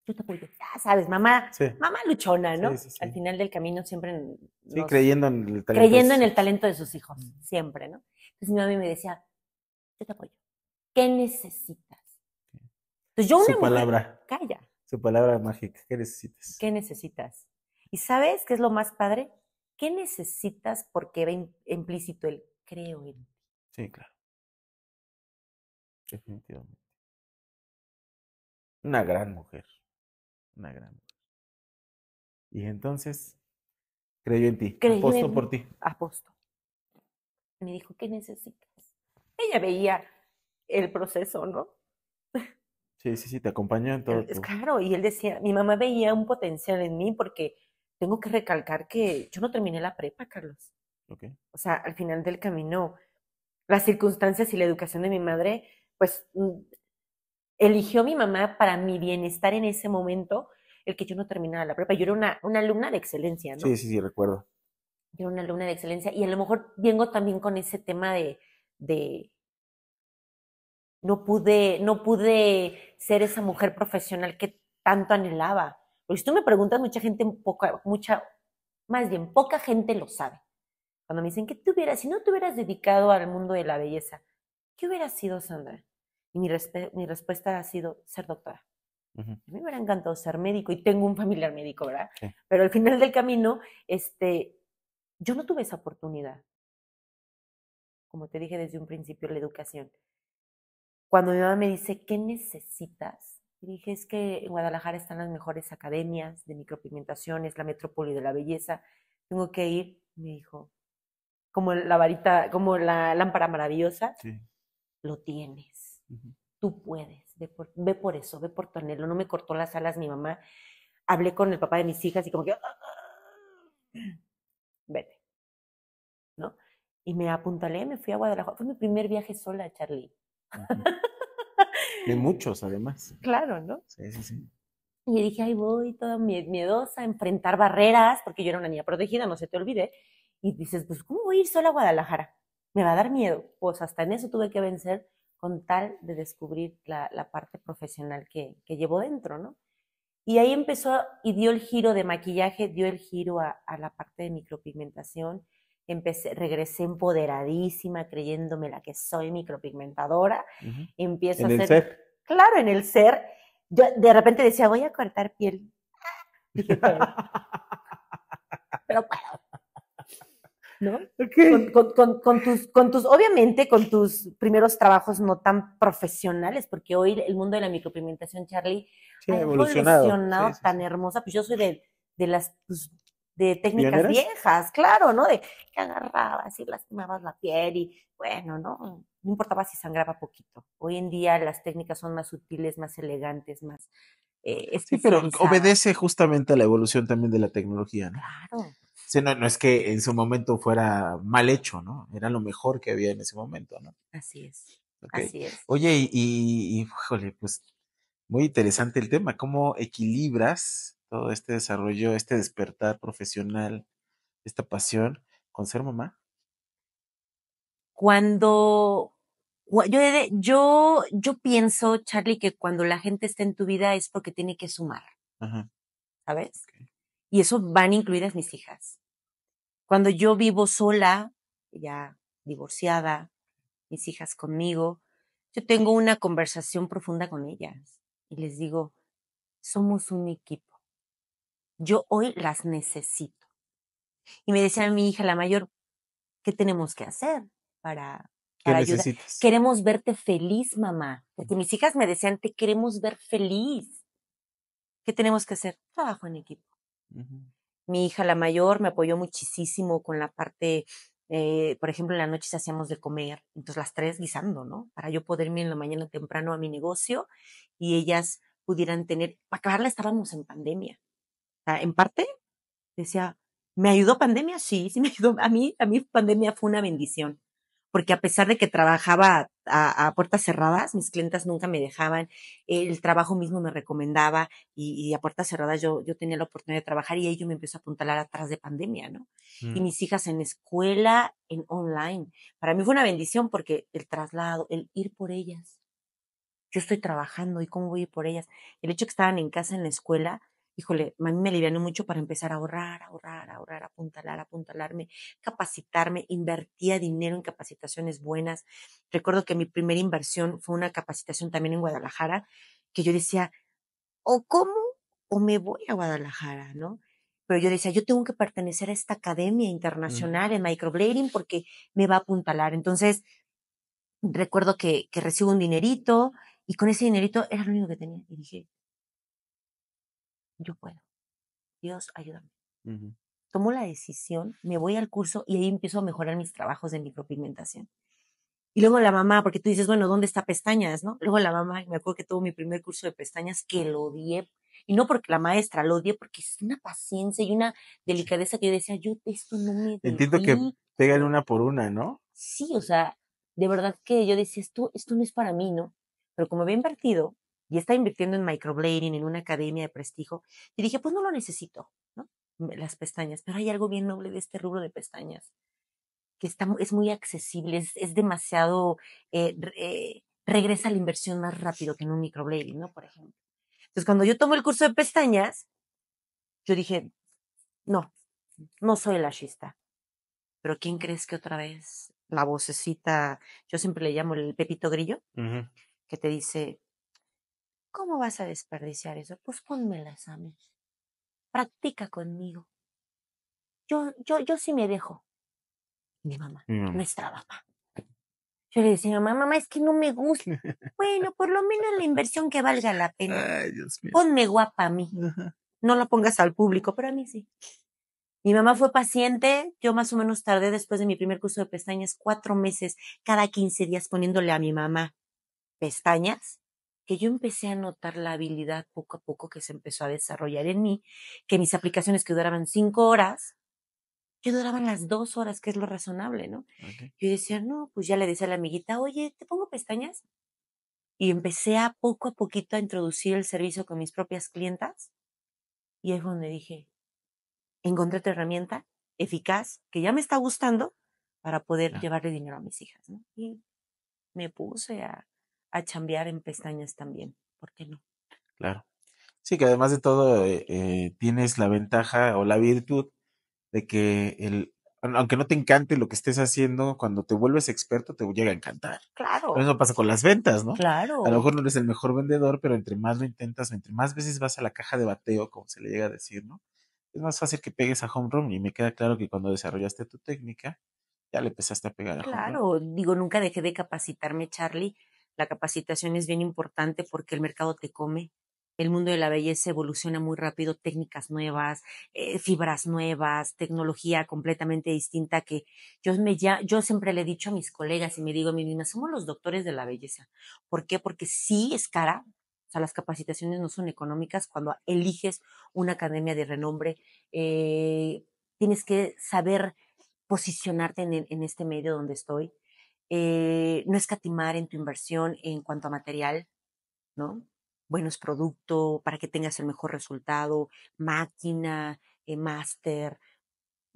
yo te apoyo. Ya sabes, mamá, Sí, mamá luchona, sí, ¿no? sí, Al sí. final del camino siempre Sí, nos creyendo en el talento de creyendo en sus el hijos. talento de sus hijos, Mm. siempre, ¿no? Entonces mi mamá me decía, yo te apoyo. ¿Qué necesitas? Entonces yo, Su una mujer, palabra, calla, su palabra mágica. ¿Qué necesitas? ¿qué necesitas? ¿Y sabes qué es lo más padre? ¿Qué necesitas? Porque va implícito el creo en ti. Sí, claro, definitivamente. Una gran mujer, una gran mujer. Y entonces creyó en ti, Creyó apostó en por mí, ti. apostó. Me dijo, ¿qué necesitas? Ella veía el proceso, ¿no? Sí, sí, sí, te acompañó en todo Es tu... claro, y él decía, mi mamá veía un potencial en mí porque tengo que recalcar que yo no terminé la prepa, Carlos. Ok. O sea, al final del camino, las circunstancias y la educación de mi madre, pues eligió mi mamá para mi bienestar en ese momento, el que yo no terminara la prepa. Yo era una alumna de excelencia, Sí, ¿no? sí, sí, recuerdo. Yo era una alumna de excelencia y a lo mejor vengo también con ese tema de no pude ser esa mujer profesional que tanto anhelaba. Porque si tú me preguntas, mucha gente, más bien, poca gente lo sabe. Cuando me dicen, si no te hubieras dedicado al mundo de la belleza, ¿qué hubieras sido, Sandra? Y mi respuesta ha sido ser doctora. Ujú, A mí me hubiera encantado ser médico y tengo un familiar médico, ¿verdad? sí. Pero al final del camino, yo no tuve esa oportunidad, como te dije desde un principio, la educación. Cuando mi mamá me dice, ¿qué necesitas? Y dije, es que en Guadalajara están las mejores academias de micropigmentación, es la metrópoli de la belleza, tengo que ir. Me dijo, como la varita, como la lámpara maravillosa, Sí. lo tienes, Ujú. tú puedes, ve por eso, ve por tu anhelo. No me cortó las alas mi mamá. Hablé con el papá de mis hijas y como que, vete, ¿no? Y me apuntalé, me fui a Guadalajara. Fue mi primer viaje sola, Charlie. Ujú. De muchos, además. Claro, ¿no? Sí, sí, sí. Y dije, ahí voy, toda miedosa, a enfrentar barreras, porque yo era una niña protegida, no se te olvide. Y dices, pues, ¿cómo voy a ir sola a Guadalajara? Me va a dar miedo. Pues hasta en eso tuve que vencer con tal de descubrir la parte profesional que llevo dentro, ¿no? Y ahí empezó y dio el giro de maquillaje, dio el giro a la parte de micropigmentación. Regresé empoderadísima, creyéndome la que soy micropigmentadora. Ujú. Empiezo a En el hacer, ser. claro, en el ser. Yo de repente decía, voy a cortar piel. Dije, pero puedo, ¿no? Ok. Obviamente, con tus primeros trabajos no tan profesionales, porque hoy el mundo de la micropigmentación, Charlie, Sí, ha ha evolucionado. Sí, evolucionado sí, tan sí. hermosa. Pues yo soy de las, pues, de técnicas ¿Pioneras? viejas, claro, ¿no? De que agarrabas y lastimabas la piel y, bueno, no importaba si sangraba poquito. Hoy en día las técnicas son más sutiles, más elegantes, más Sí, pero especializadas. obedece justamente a la evolución también de la tecnología, ¿no? Claro, Sí, no, no es que en su momento fuera mal hecho, ¿no? Era lo mejor que había en ese momento, ¿no? así es, Ok. así es. Oye, híjole, pues muy interesante el tema. ¿Cómo equilibras todo este desarrollo, este despertar profesional, esta pasión con ser mamá? Cuando yo pienso, Charlie, que cuando la gente está en tu vida es porque tiene que sumar, Ajá. ¿sabes? Ok. Y eso van incluidas mis hijas. Cuando yo vivo sola, ya divorciada, mis hijas conmigo, yo tengo una conversación profunda con ellas y les digo, somos un equipo. Yo hoy las necesito. Y me decía mi hija, la mayor, ¿qué tenemos que hacer para, ¿Qué para ayudar? necesitas? Queremos verte feliz, mamá. Porque mis hijas me decían, te queremos ver feliz. ¿Qué tenemos que hacer? Trabajo en equipo. Ujú. Mi hija, la mayor, me apoyó muchísimo con la parte, por ejemplo, en la noche hacíamos de comer, entonces las tres guisando, ¿no? Para yo poder irme en la mañana temprano a mi negocio y ellas pudieran tener, para acabarla estábamos en pandemia. O sea, en parte decía, ¿me ayudó pandemia? Sí, sí me ayudó. A mí pandemia fue una bendición, porque a pesar de que trabajaba a puertas cerradas, mis clientas nunca me dejaban, el trabajo mismo me recomendaba y a puertas cerradas yo tenía la oportunidad de trabajar y ello me empezó a apuntalar atrás de pandemia, ¿no? Y Mm. mis hijas en escuela, en online. Para mí fue una bendición porque el traslado, el ir por ellas, yo estoy trabajando y cómo voy a ir por ellas. El hecho que estaban en casa en la escuela, híjole, a mí me alivianó mucho para empezar a ahorrar, ahorrar, ahorrar, apuntalar, apuntalarme, capacitarme, invertía dinero en capacitaciones buenas. Recuerdo que mi primera inversión fue una capacitación también en Guadalajara, que yo decía, o cómo o me voy a Guadalajara, ¿no? Pero yo decía, yo tengo que pertenecer a esta academia Ujú. internacional en microblading porque me va a apuntalar. Entonces, recuerdo que recibo un dinerito y con ese dinerito era lo único que tenía. Y dije, yo puedo. Dios, ayúdame. Ujú. Tomo la decisión, me voy al curso y ahí empiezo a mejorar mis trabajos de micropigmentación. Y luego la mamá, porque tú dices, bueno, ¿dónde está pestañas, no? Luego la mamá, me acuerdo que tuvo mi primer curso de pestañas, que lo odié. Y no porque la maestra, lo odié porque es una paciencia y una delicadeza que yo decía, yo esto no me Entiendo que dedico. pegan una por una, ¿no? Sí, o sea, de verdad que yo decía, esto no es para mí, ¿no? Pero como había invertido y estaba invirtiendo en microblading, en una academia de prestigio, y dije, pues no lo necesito, ¿no? Las pestañas, pero hay algo bien noble de este rubro de pestañas, que es muy accesible, es demasiado, regresa la inversión más rápido que en un microblading, ¿no? Por ejemplo. Entonces, cuando yo tomo el curso de pestañas, yo dije, no, no soy lashista. Pero ¿quién crees que otra vez la vocecita, yo siempre le llamo el Pepito Grillo, Ujú. que te dice, ¿cómo vas a desperdiciar eso? Pues pónmelas a mí, practica conmigo. Yo sí me dejo. Mi mamá, Mm. nuestra mamá. Yo le decía, mamá, es que no me gusta. Bueno, por lo menos la inversión que valga la pena. Ay, Dios mío. Ponme guapa a mí. Ajá. No la pongas al público, pero a mí sí. Mi mamá fue paciente, yo más o menos tardé después de mi primer curso de pestañas 4 meses, cada 15 días poniéndole a mi mamá pestañas, que yo empecé a notar la habilidad poco a poco que se empezó a desarrollar en mí, que mis aplicaciones que duraban 5 horas, yo duraban las 2 horas, que es lo razonable, ¿no? Ok. Yo decía, no, pues ya le decía a la amiguita, oye, ¿te pongo pestañas? Y empecé a poco a poquito a introducir el servicio con mis propias clientas, y es donde dije, encontré otra herramienta eficaz que ya me está gustando para poder Ya, llevarle dinero a mis hijas, ¿no? Y me puse a chambear en pestañas también, ¿por qué no? claro. Sí, que además de todo tienes la ventaja o la virtud de que aunque no te encante lo que estés haciendo, cuando te vuelves experto te llega a encantar. Lo Claro, mismo pasa con las ventas, ¿no? A lo claro, mejor no eres el mejor vendedor, pero entre más lo intentas, entre más veces vas a la caja de bateo, como se le llega a decir, ¿no? Es más fácil que pegues a home run y me queda claro que cuando desarrollaste tu técnica, ya le empezaste a pegar a home run. claro. Digo, nunca dejé de capacitarme, Charlie. La capacitación es bien importante porque el mercado te come. El mundo de la belleza evoluciona muy rápido, técnicas nuevas, fibras nuevas, tecnología completamente distinta que yo siempre le he dicho a mis colegas y me digo a mí misma, somos los doctores de la belleza. ¿Por qué? Porque sí es cara. O sea, las capacitaciones no son económicas. Cuando eliges una academia de renombre, eh, tienes que saber posicionarte en este medio donde estoy, no escatimar en tu inversión en cuanto a material, ¿no? Buenos productos para que tengas el mejor resultado, máquina, máster.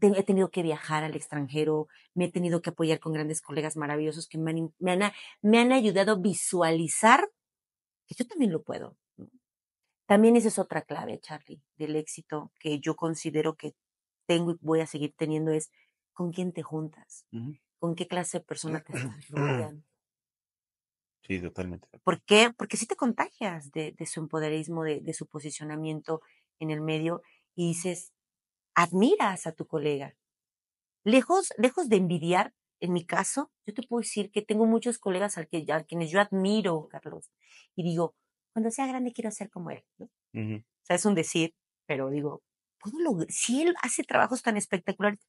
He tenido que viajar al extranjero, me he tenido que apoyar con grandes colegas maravillosos que me han ayudado a visualizar que yo también lo puedo, ¿no? También esa es otra clave, Charlie, del éxito que yo considero que tengo y voy a seguir teniendo es con quién te juntas, Ujú. con qué clase de persona te estás rodeando. Sí, totalmente. ¿Por qué? Porque sí te contagias de su empoderismo, de su posicionamiento en el medio y dices, admiras a tu colega. Lejos de envidiar, en mi caso, yo te puedo decir que tengo muchos colegas a quienes yo admiro, Carlos, y digo, cuando sea grande quiero ser como él, ¿no? Ujú. O sea, es un decir, pero digo, si él hace trabajos tan espectaculares,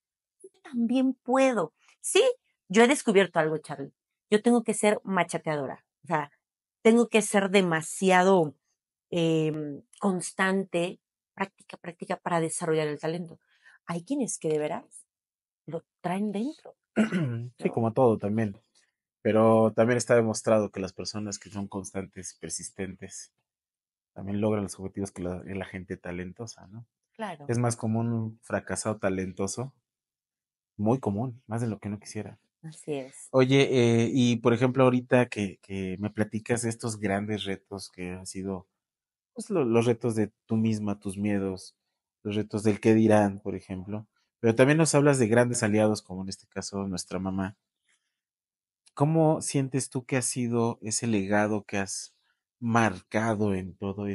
yo también puedo. Sí, yo he descubierto algo, Charlie. Yo tengo que ser machateadora. O sea, tengo que ser demasiado constante, práctica para desarrollar el talento. Hay quienes que de veras lo traen dentro, Sí, ¿no? como todo también. Pero también está demostrado que las personas que son constantes, persistentes, también logran los objetivos que la gente talentosa, ¿no? Claro, Es más común un fracasado talentoso, muy común, más de lo que uno quisiera. así es. Oye, y por ejemplo, ahorita que me platicas de estos grandes retos que han sido pues, los retos de tú misma, tus miedos, los retos del qué dirán, por ejemplo, pero también nos hablas de grandes aliados, como en este caso nuestra mamá. ¿Cómo sientes tú que ha sido ese legado que has marcado en todo en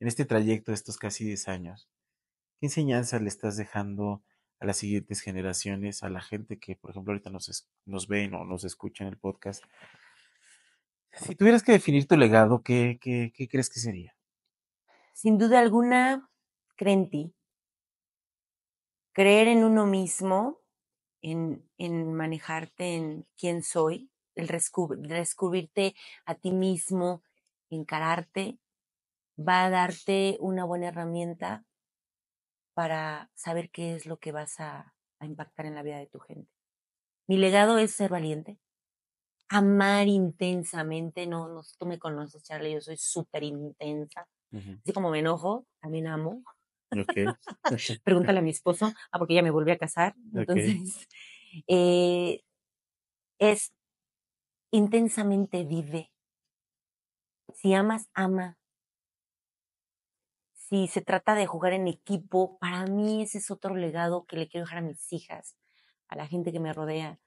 este trayecto de estos casi 10 años? ¿Qué enseñanza le estás dejando a las siguientes generaciones, a la gente que, por ejemplo, ahorita nos ven o nos escucha en el podcast? Si tuvieras que definir tu legado, ¿qué crees que sería? Sin duda alguna, cree en ti, creer en uno mismo, en manejarte en quién soy. el descubrirte a ti mismo, encararte, va a darte una buena herramienta para saber qué es lo que vas a impactar en la vida de tu gente. Mi legado es ser valiente, amar intensamente. No, tú me conoces, Charlie, yo soy súper intensa. Así como me enojo, también amo. Ok. Pregúntale a mi esposo, porque ella me volvió a casar. Entonces, es intensamente vive. Si amas, ama. Si se trata de jugar en equipo, para mí ese es otro legado que le quiero dejar a mis hijas, a la gente que me rodea.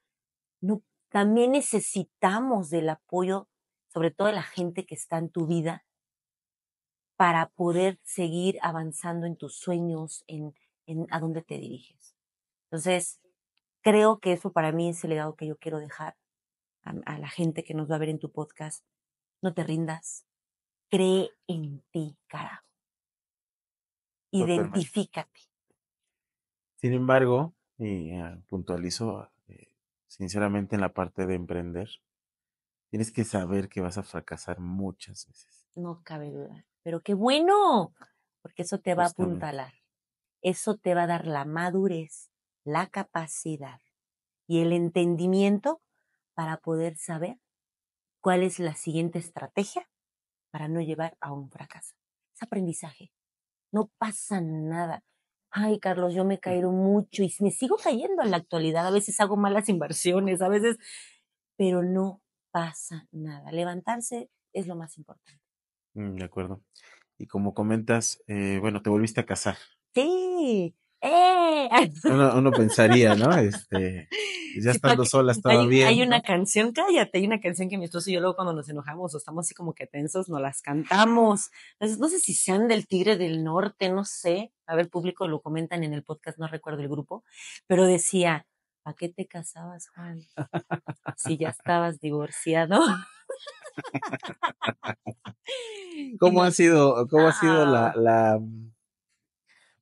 No, también necesitamos del apoyo, sobre todo de la gente que está en tu vida, para poder seguir avanzando en tus sueños, en a dónde te diriges. Entonces, creo que eso para mí es el legado que yo quiero dejar a la gente que nos va a ver en tu podcast. No te rindas. Cree en ti, carajo. Totalmente. Identifícate. Sin embargo, y puntualizo, sinceramente en la parte de emprender, tienes que saber que vas a fracasar muchas veces. No cabe duda. Pero qué bueno, porque eso te va a Justamente. apuntalar. Eso te va a dar la madurez, la capacidad y el entendimiento para poder saber cuál es la siguiente estrategia para no llevar a un fracaso. Es aprendizaje. No pasa nada. Ay, Carlos, yo me he caído mucho y me sigo cayendo en la actualidad. A veces hago malas inversiones, a veces, pero no pasa nada. Levantarse es lo más importante. De acuerdo. Y como comentas, bueno, te volviste a casar. Sí. ¡Eh! Uno pensaría, ¿no? Ya Sí, estando sola estaba hay bien, una ¿no? canción, cállate, hay una canción que mi esposo y yo luego cuando nos enojamos o estamos así como que tensos, nos las cantamos. Entonces, no sé si sean del Tigre del Norte, no sé. A ver, público lo comentan en el podcast, no recuerdo el grupo, pero decía, ¿a qué te casabas, Juan? Si ya estabas divorciado. Y ¿Cómo cómo ha sido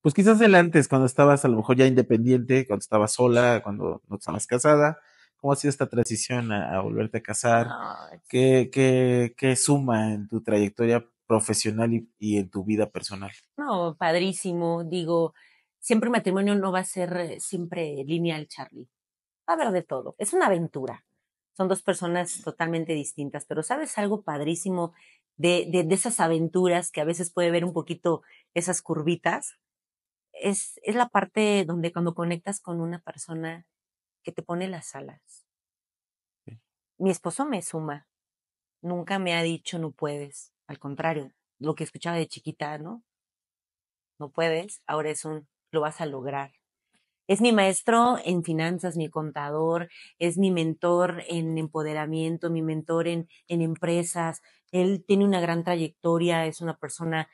pues quizás el antes, cuando estabas a lo mejor ya independiente, cuando estabas sola, cuando no estabas casada? ¿Cómo ha sido esta transición a volverte a casar? no, ¿Qué suma en tu trayectoria profesional y en tu vida personal? no, padrísimo. Digo, siempre un matrimonio no va a ser siempre lineal, Charlie. Va a haber de todo. Es una aventura. Son dos personas totalmente distintas, pero ¿sabes algo padrísimo de esas aventuras que a veces puede ver un poquito esas curvitas? Es la parte donde cuando conectas con una persona que te pone las alas. Sí. Mi esposo me suma. Nunca me ha dicho no puedes. Al contrario, lo que escuchaba de chiquita, ¿no? No puedes, ahora lo vas a lograr. Es mi maestro en finanzas, mi contador, es mi mentor en empoderamiento, mi mentor en empresas. Él tiene una gran trayectoria, es una persona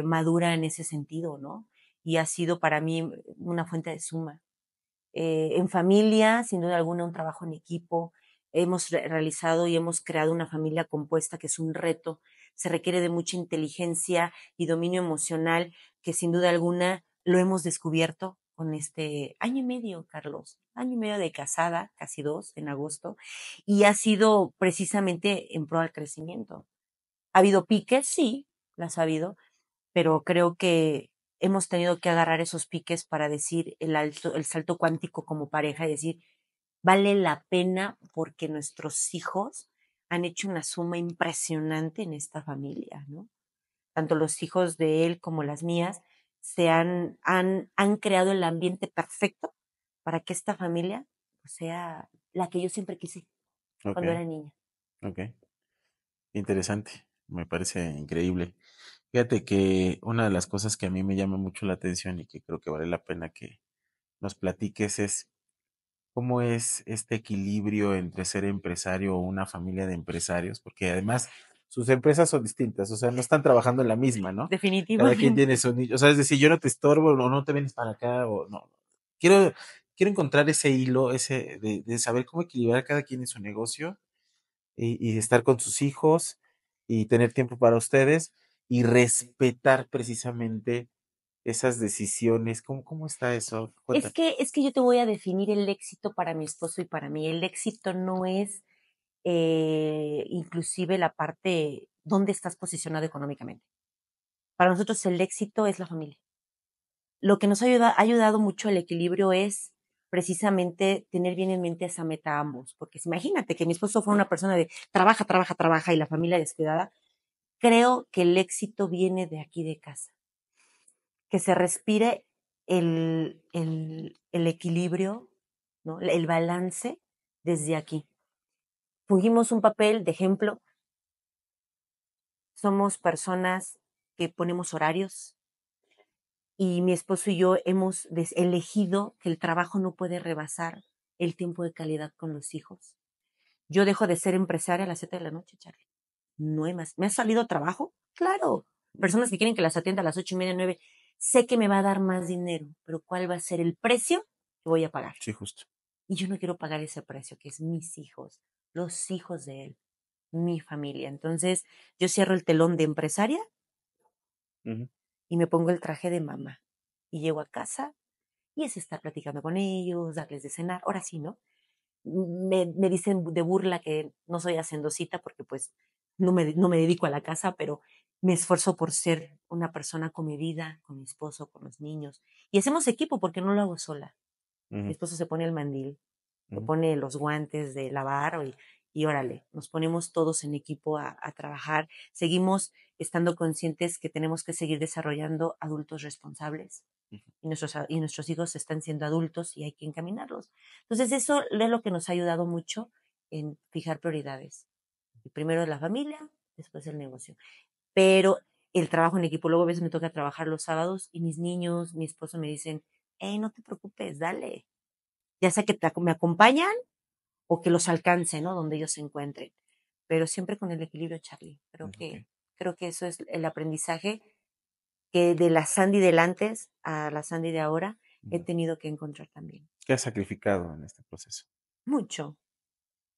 madura en ese sentido, ¿no? Y ha sido para mí una fuente de suma. En familia, sin duda alguna, un trabajo en equipo. Hemos realizado y hemos creado una familia compuesta que es un reto. Se requiere de mucha inteligencia y dominio emocional que sin duda alguna lo hemos descubierto con este año y medio, Carlos. Año y medio de casada, casi 2, en agosto. Y ha sido precisamente en pro al crecimiento. ¿Ha habido piques? Sí, las ha habido, pero creo que hemos tenido que agarrar esos piques para decir el salto cuántico como pareja y decir, vale la pena porque nuestros hijos han hecho una suma impresionante en esta familia, ¿no? Tanto los hijos de él como las mías han creado el ambiente perfecto para que esta familia sea la que yo siempre quise Ok, cuando era niña. ok. Interesante. Me parece increíble. Fíjate que una de las cosas que a mí me llama mucho la atención y que creo que vale la pena que nos platiques es cómo es este equilibrio entre ser empresario o una familia de empresarios, porque además sus empresas son distintas, o sea, no están trabajando en la misma, ¿no? Cada quien tiene Definitivamente. su nicho, o sea, es decir, yo no te estorbo, no te vienes para acá, o no. Quiero, quiero encontrar ese hilo, de saber cómo equilibrar cada quien en su negocio y estar con sus hijos y tener tiempo para ustedes y respetar precisamente esas decisiones. ¿Cómo está eso? Cuéntame. Es que yo te voy a definir el éxito para mi esposo y para mí. El éxito no es inclusive la parte, ¿dónde estás posicionado económicamente? Para nosotros el éxito es la familia. Lo que nos ha ayudado mucho el equilibrio es precisamente tener bien en mente esa meta ambos, porque imagínate que mi esposo fue una persona de trabaja, trabaja, trabaja y la familia descuidada. Creo que el éxito viene de aquí de casa, que se respire el equilibrio, ¿no? El balance desde aquí. Fungimos un papel de ejemplo, somos personas que ponemos horarios y mi esposo y yo hemos elegido que el trabajo no puede rebasar el tiempo de calidad con los hijos. Yo dejo de ser empresaria a las 7 de la noche, Charlie. No hay más. ¿Me ha salido trabajo? Claro. Personas que quieren que las atienda a las 8:30, 9. Sé que me va a dar más dinero, pero ¿cuál va a ser el precio que voy a pagar? Sí, justo. Y yo no quiero pagar ese precio, que es mis hijos, los hijos de él, mi familia. Entonces, yo cierro el telón de empresaria y me pongo el traje de mamá. Y llego a casa y es estar platicando con ellos, darles de cenar. Ahora sí, ¿no? Me dicen de burla que no soy hacendosita porque pues no me dedico a la casa, pero me esfuerzo por ser una persona comedida con mi esposo, con los niños. Y hacemos equipo porque no lo hago sola. Mi esposo se pone el mandil, se pone los guantes de lavar y órale, nos ponemos todos en equipo a trabajar. Seguimos estando conscientes que tenemos que seguir desarrollando adultos responsables y nuestros hijos están siendo adultos y hay que encaminarlos. Entonces, eso es lo que nos ha ayudado mucho en fijar prioridades. Primero la familia, después el negocio. Pero el trabajo en equipo, luego a veces me toca trabajar los sábados y mis niños, mi esposo me dicen, hey, no te preocupes, dale. Ya sea que me acompañan o que los alcance, ¿no? Donde ellos se encuentren. Pero siempre con el equilibrio, Charlie. Creo que eso es el aprendizaje que de la Sandy del antes a la Sandy de ahora he tenido que encontrar también. ¿Qué has sacrificado en este proceso? Mucho,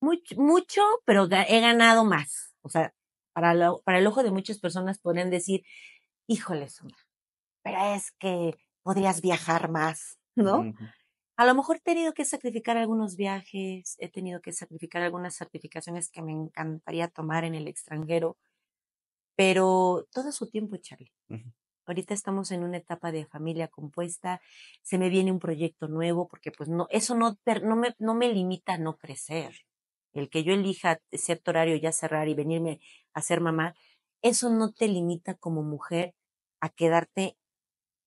mucho, pero he ganado más. O sea, para el ojo de muchas personas podrían decir, híjole, Sandra, pero es que podrías viajar más, ¿no? A lo mejor he tenido que sacrificar algunos viajes, he tenido que sacrificar algunas certificaciones que me encantaría tomar en el extranjero, pero todo su tiempo, Charlie. Ahorita estamos en una etapa de familia compuesta, se me viene un proyecto nuevo, porque pues no, eso no me limita a no crecer. El que yo elija cierto horario ya cerrar y venirme a ser mamá, eso no te limita como mujer a quedarte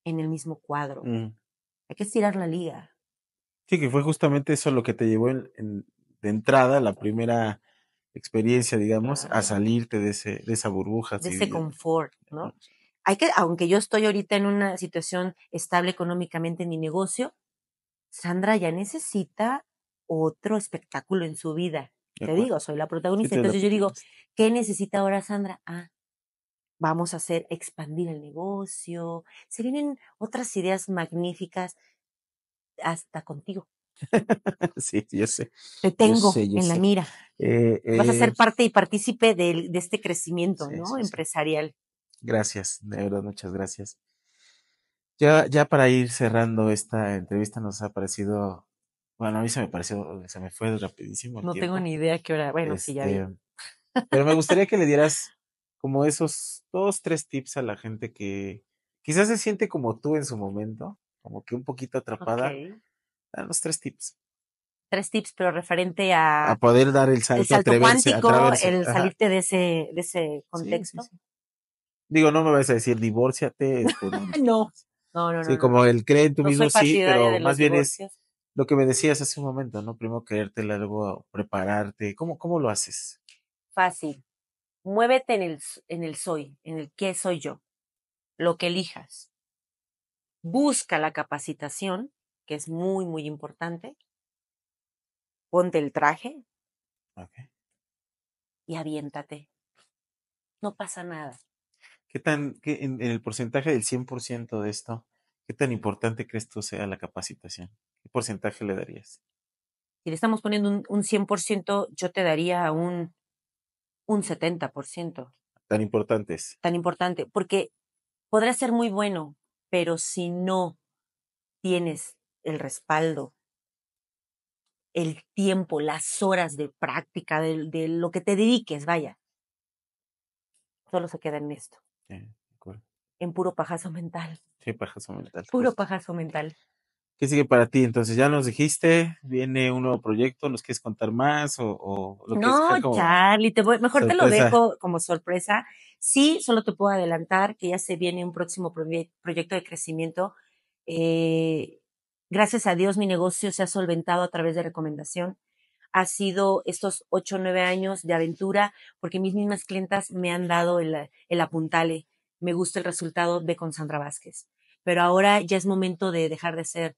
en el mismo cuadro. Hay que estirar la liga. Sí, que fue justamente eso lo que te llevó de entrada, la primera experiencia, digamos, a salirte de esa burbuja. De ese confort, ¿no? Aunque yo estoy ahorita en una situación estable económicamente en mi negocio, Sandra ya necesita otro espectáculo en su vida. Te digo, soy la protagonista. Entonces yo digo, ¿qué necesita ahora Sandra? Vamos a expandir el negocio. Se vienen otras ideas magníficas hasta contigo. Sí, yo sé. Te tengo en la mira. Vas a ser parte y partícipe de este crecimiento, sí, ¿no? sí, Empresarial. Gracias, de verdad, muchas gracias. Ya para ir cerrando esta entrevista nos ha parecido, bueno, a mí se me fue rapidísimo el No tiempo. tengo ni idea qué hora, bueno, sí, ya vi. Pero me gustaría que le dieras como esos 2, 3 tips a la gente que quizás se siente como tú en su momento, como que un poquito atrapada. Okay. Danos 3 tips. 3 tips, pero referente A a poder dar el salto, atreverse, cuántico, atreverse. el Ajá. salirte de ese Sí, contexto. sí. Digo, no me vas a decir divórciate, no. No. Sí, como el cree en tú No soy mismo, sí, partidaria pero de los más bien es divorcios. lo que me decías hace un momento, ¿no? Primero creértela, luego prepararte. ¿Cómo lo haces? Fácil. Muévete en el soy, en el qué soy yo. Lo que elijas. Busca la capacitación, que es muy, muy importante. Ponte el traje Okay. y aviéntate. No pasa nada. En el porcentaje del 100% de esto, qué tan importante crees tú sea la capacitación? ¿Qué porcentaje le darías? Si le estamos poniendo un 100%, yo te daría un 70%. Tan importante es. Tan importante, porque podrá ser muy bueno, pero si no tienes el respaldo el tiempo, las horas de práctica, de lo que te dediques, vaya, solo se queda en esto, Sí, de acuerdo. en puro pajazo mental, Sí, pajazo mental. puro justo. pajazo mental. ¿Qué sigue para ti? Entonces, ya nos dijiste, viene un nuevo proyecto, ¿nos quieres contar más o lo quieres No, dejar como Charlie, mejor te lo sorpresa? dejo como sorpresa. Sí, solo te puedo adelantar que ya se viene un próximo proyecto de crecimiento. Gracias a Dios mi negocio se ha solventado a través de recomendación. Ha sido estos 8 o 9 años de aventura porque mis mismas clientas me han dado el apuntale. Me gusta el resultado, ve con Sandra Vázquez. Pero ahora ya es momento de dejar de ser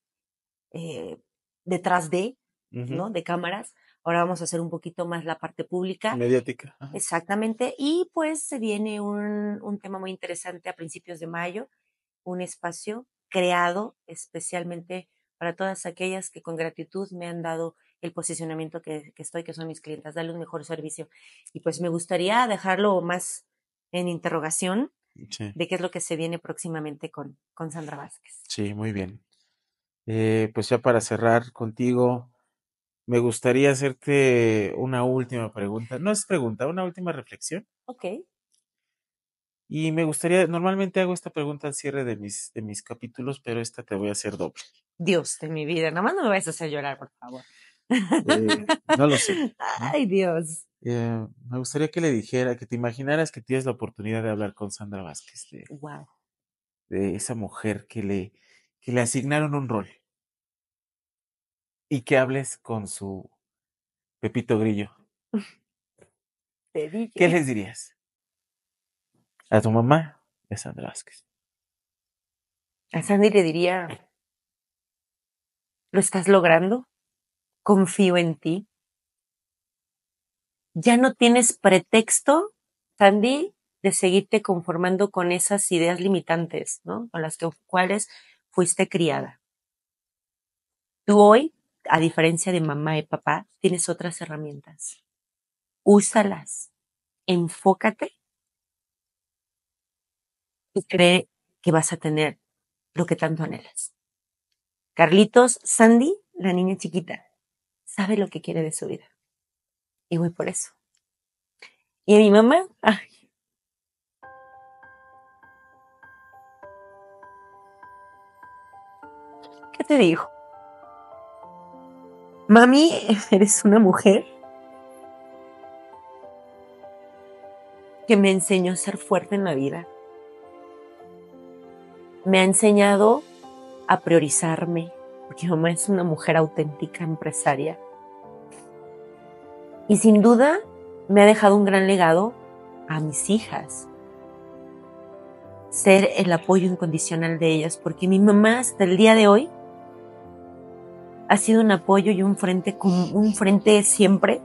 detrás de, Ujú. ¿no? De cámaras. Ahora vamos a hacer un poquito más la parte pública. Mediática. Ajá. Exactamente. Y pues se viene un tema muy interesante a principios de mayo, un espacio creado especialmente para todas aquellas que con gratitud me han dado el posicionamiento que son mis clientas, darle un mejor servicio. Y pues me gustaría dejarlo más en interrogación Sí, de qué es lo que se viene próximamente con Sandra Vázquez. sí, muy bien. Pues ya para cerrar contigo, me gustaría hacerte una última pregunta. No es pregunta, una última reflexión. Ok. Y me gustaría, normalmente hago esta pregunta al cierre de mis capítulos, pero esta te voy a hacer doble. Dios de mi vida, nada más no me vayas a hacer llorar, por favor. No lo sé, ¿no? Ay, Dios. Me gustaría que le dijera, que te imaginaras que tienes la oportunidad de hablar con Sandra Vázquez, Wow. de esa mujer que le asignaron un rol y que hables con su Pepito Grillo. Te dije. ¿Qué les dirías? A tu mamá y a Sandra Vázquez. A Sandy le diría, ¿lo estás logrando? Confío en ti. Ya no tienes pretexto, Sandy, de seguirte conformando con esas ideas limitantes, ¿no? Con las cuales fuiste criada. Tú hoy, a diferencia de mamá y papá, tienes otras herramientas. Úsalas. Enfócate y cree que vas a tener lo que tanto anhelas. Carlitos, Sandy, la niña chiquita, sabe lo que quiere de su vida. Y voy por eso. Y a mi mamá, ay, ¿qué te digo? Mami, eres una mujer que me enseñó a ser fuerte en la vida. Me ha enseñado a priorizarme, porque mi mamá es una mujer auténtica, empresaria. Y sin duda me ha dejado un gran legado a mis hijas. Ser el apoyo incondicional de ellas, porque mi mamá hasta el día de hoy ha sido un apoyo y un frente siempre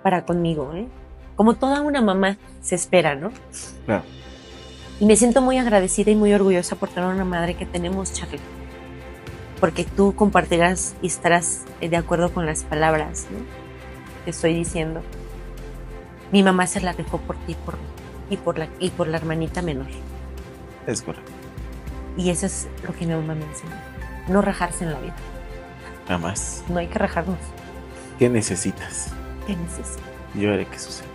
para conmigo, ¿eh? Como toda una mamá se espera, ¿no? Claro. Y me siento muy agradecida y muy orgullosa por tener una madre que tenemos, Charlie. Porque tú compartirás y estarás de acuerdo con las palabras, ¿no? Que estoy diciendo. Mi mamá se la dejó por ti y por la hermanita menor. Es correcto. Y eso es lo que mi mamá me enseñó. No rajarse en la vida. Jamás. No hay que rajarnos. ¿Qué necesitas? ¿Qué necesitas? Yo haré que suceda.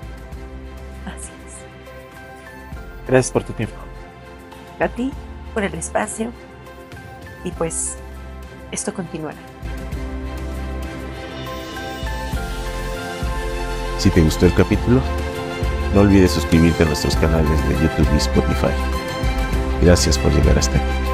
Así es. Gracias por tu tiempo. A ti, por el espacio. Y pues, esto continuará. Si te gustó el capítulo, no olvides suscribirte a nuestros canales de YouTube y Spotify. Gracias por llegar hasta aquí.